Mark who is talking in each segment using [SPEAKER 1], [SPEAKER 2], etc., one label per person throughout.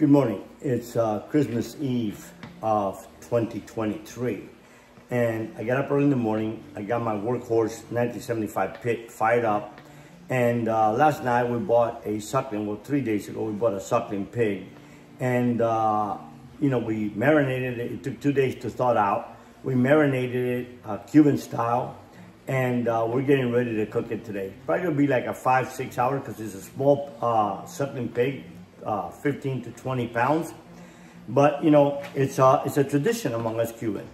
[SPEAKER 1] Good morning. It's Christmas Eve of 2023. And I got up early in the morning. I got my workhorse 1975 pit fired up. And last night we bought a suckling, well 3 days ago we bought a suckling pig. And we marinated it. It took 2 days to thaw out. We marinated it Cuban style. And we're getting ready to cook it today. Probably gonna be like a 5-6 hours because it's a small suckling pig. 15 to 20 pounds, but it's a tradition among us Cuban.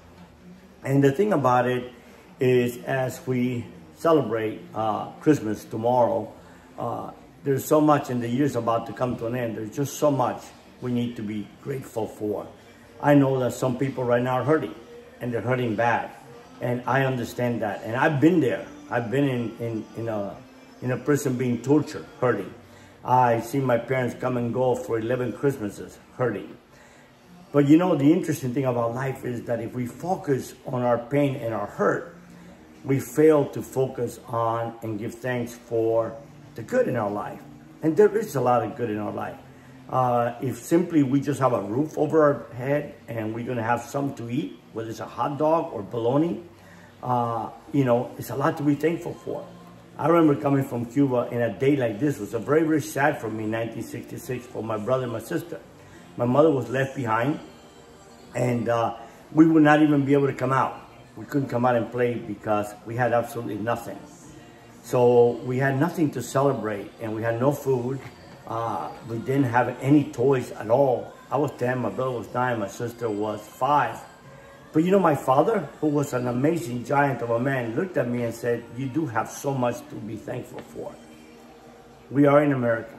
[SPEAKER 1] And the thing about it is, as we celebrate Christmas tomorrow, there's so much, and the year's about to come to an end. There's just so much we need to be grateful for. I know that some people right now are hurting, and they're hurting bad, and I understand that. And I've been there. I've been in a prison being tortured, hurting. I see my parents come and go for 11 Christmases, hurting. But the interesting thing about life is that if we focus on our pain and our hurt, we fail to focus on and give thanks for the good in our life. And there is a lot of good in our life. If simply we just have a roof over our head and we're gonna have something to eat, whether it's a hot dog or bologna, it's a lot to be thankful for. I remember coming from Cuba in a day like this. It was very, very sad for me in 1966 for my brother and my sister. My mother was left behind, and we would not even be able to come out. We couldn't come out and play because we had absolutely nothing. So we had nothing to celebrate, and we had no food. We didn't have any toys at all. I was 10, my brother was 9, my sister was 5. But my father, who was an amazing giant of a man, looked at me and said, "You do have so much to be thankful for. We are in America.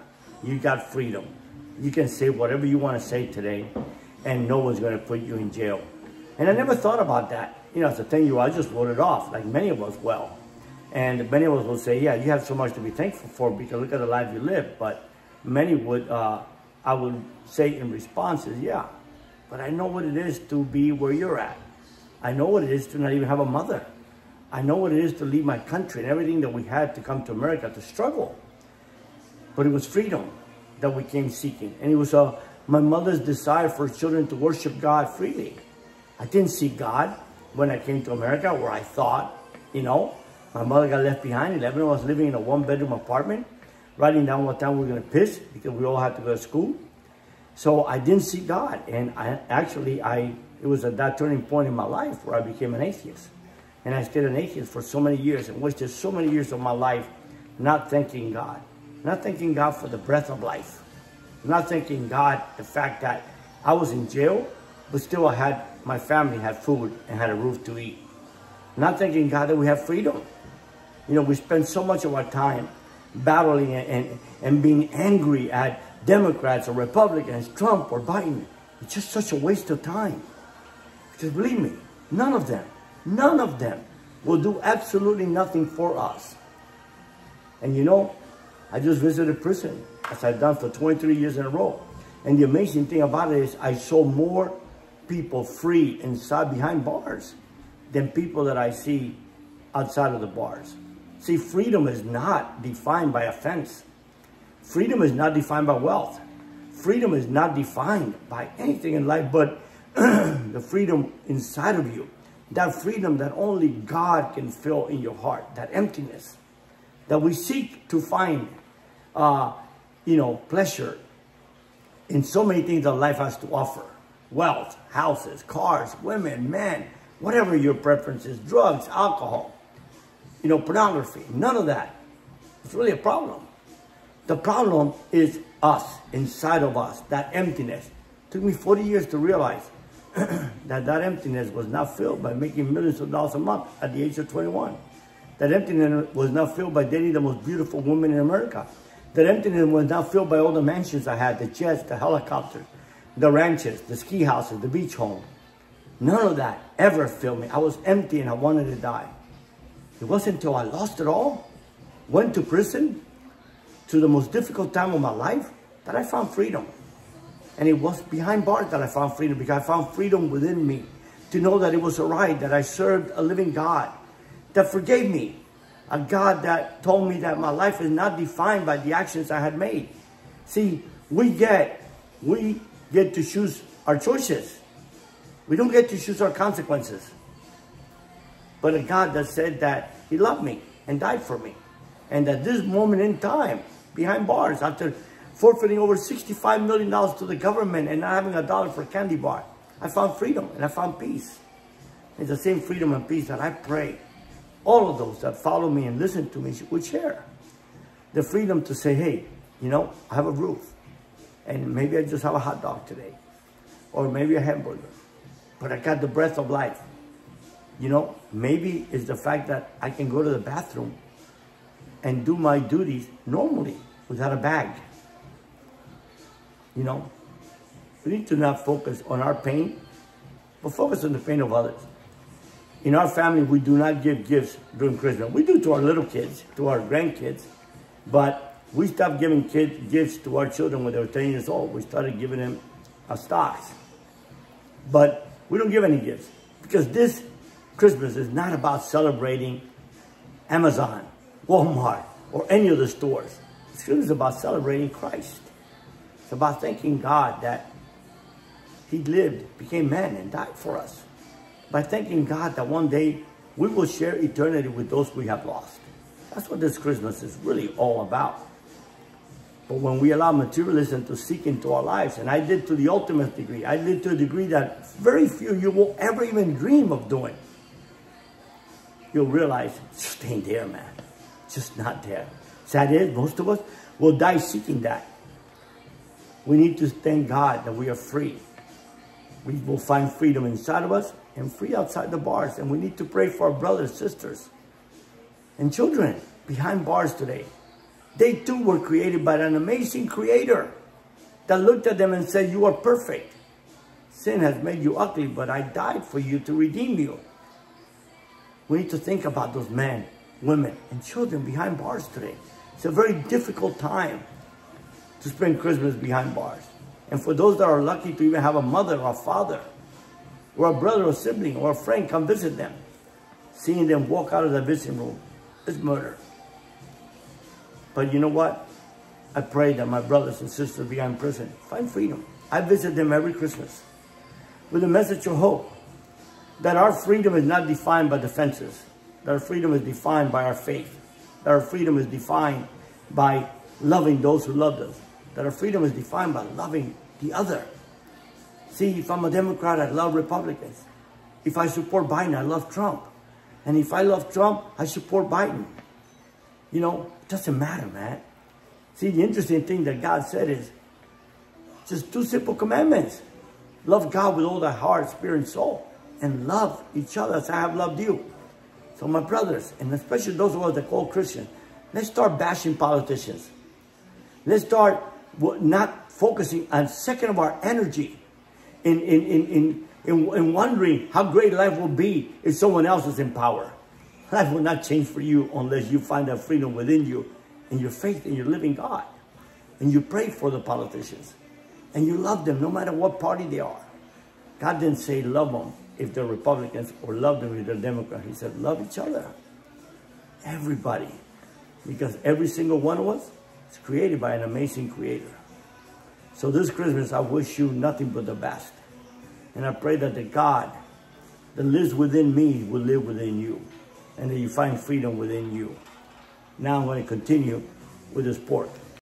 [SPEAKER 1] You got freedom. You can say whatever you want to say today, and no one's going to put you in jail." And I never thought about that. As a 10-year-old, I just wrote it off, like many of us will. And many of us will say, yeah, you have so much to be thankful for because look at the life you live. But many would, I would say in response is, yeah, but I know what it is to be where you're at. I know what it is to not even have a mother. I know what it is to leave my country and everything that we had to come to America to struggle. But it was freedom that we came seeking. And it was my mother's desire for children to worship God freely. I didn't see God when I came to America, where I thought, my mother got left behind. 11 of us living in a 1-bedroom apartment, writing down what time we were going to piss because we all had to go to school. So I didn't see God. And it was at that turning point in my life where I became an atheist. And I stayed an atheist for so many years and wasted so many years of my life not thanking God. Not thanking God for the breath of life. Not thanking God the fact that I was in jail, but still my family had food and had a roof to eat. Not thanking God that we have freedom. We spend so much of our time battling and being angry at Democrats or Republicans, Trump or Biden. It's just such a waste of time. Because believe me, none of them will do absolutely nothing for us. And I just visited prison, as I've done for 23 years in a row. And the amazing thing about it is I saw more people free inside behind bars than people that I see outside of the bars. See, freedom is not defined by offense. Freedom is not defined by wealth. Freedom is not defined by anything in life but the freedom inside of you. That freedom that only God can fill in your heart. That emptiness that we seek to find, pleasure in so many things that life has to offer. Wealth, houses, cars, women, men, whatever your preference is, drugs, alcohol, pornography, none of that. It's really a problem. The problem is us, inside of us, that emptiness. It took me 40 years to realize that emptiness was not filled by making millions of dollars a month at the age of 21. That emptiness was not filled by dating the most beautiful woman in America. That emptiness was not filled by all the mansions I had, the jets, the helicopters, the ranches, the ski houses, the beach home. None of that ever filled me. I was empty and I wanted to die. It wasn't until I lost it all, went to prison, to the most difficult time of my life, that I found freedom. And it was behind bars that I found freedom, because I found freedom within me to know that it was all right, that I served a living God that forgave me, a God that told me that my life is not defined by the actions I had made. See, we get to choose our choices. We don't get to choose our consequences. But a God that said that he loved me and died for me. And at this moment in time, behind bars, after forfeiting over $65 million to the government and not having a dollar for a candy bar, I found freedom and I found peace. It's the same freedom and peace that I pray all of those that follow me and listen to me would share. The freedom to say, hey, you know, I have a roof. And maybe I just have a hot dog today. Or maybe a hamburger. But I got the breath of life. You know, maybe it's the fact that I can go to the bathroom and do my duties normally without a bag. You know, we need to not focus on our pain, but focus on the pain of others. In our family, we do not give gifts during Christmas. We do to our little kids, to our grandkids, but we stopped giving gifts to our children when they were 10 years old. We started giving them stocks. But we don't give any gifts because this Christmas is not about celebrating Amazon, Walmart, or any of the stores. Christmas is about celebrating Christ. It's about thanking God that he lived, became man, and died for us. By thanking God that one day we will share eternity with those we have lost. That's what this Christmas is really all about. But when we allow materialism to seek into our lives, and I did to the ultimate degree, I did to a degree that very few you will ever even dream of doing, you'll realize it just ain't there, man. It's just not there. Sad is, most of us will die seeking that. We need to thank God that we are free. We will find freedom inside of us and free outside the bars. And we need to pray for our brothers, sisters, and children behind bars today. They too were created by an amazing creator that looked at them and said, you are perfect. Sin has made you ugly, but I died for you to redeem you. We need to think about those men, women, and children behind bars today. It's a very difficult time to spend Christmas behind bars. And for those that are lucky to even have a mother or a father, or a brother or sibling or a friend come visit them, seeing them walk out of the visiting room is murder. But you know what? I pray that my brothers and sisters behind prison find freedom. I visit them every Christmas with a message of hope that our freedom is not defined by defenses, that our freedom is defined by our faith, that our freedom is defined by loving those who loved us, that our freedom is defined by loving the other. See, if I'm a Democrat, I love Republicans. If I support Biden, I love Trump. And if I love Trump, I support Biden. You know, it doesn't matter, man. See, the interesting thing that God said is just 2 simple commandments. Love God with all thy heart, spirit, and soul. And love each other as I have loved you. So my brothers, and especially those of us that call Christians, let's start bashing politicians. Let's start not focusing on second of our energy in wondering how great life will be if someone else is in power. Life will not change for you unless you find that freedom within you and your faith in your living God. And you pray for the politicians. And you love them no matter what party they are. God didn't say love them if they're Republicans or love them if they're Democrats. He said love each other. Everybody. Because every single one of us is created by an amazing creator. So this Christmas, I wish you nothing but the best. And I pray that the God that lives within me will live within you. And that you find freedom within you. Now I'm going to continue with this pork.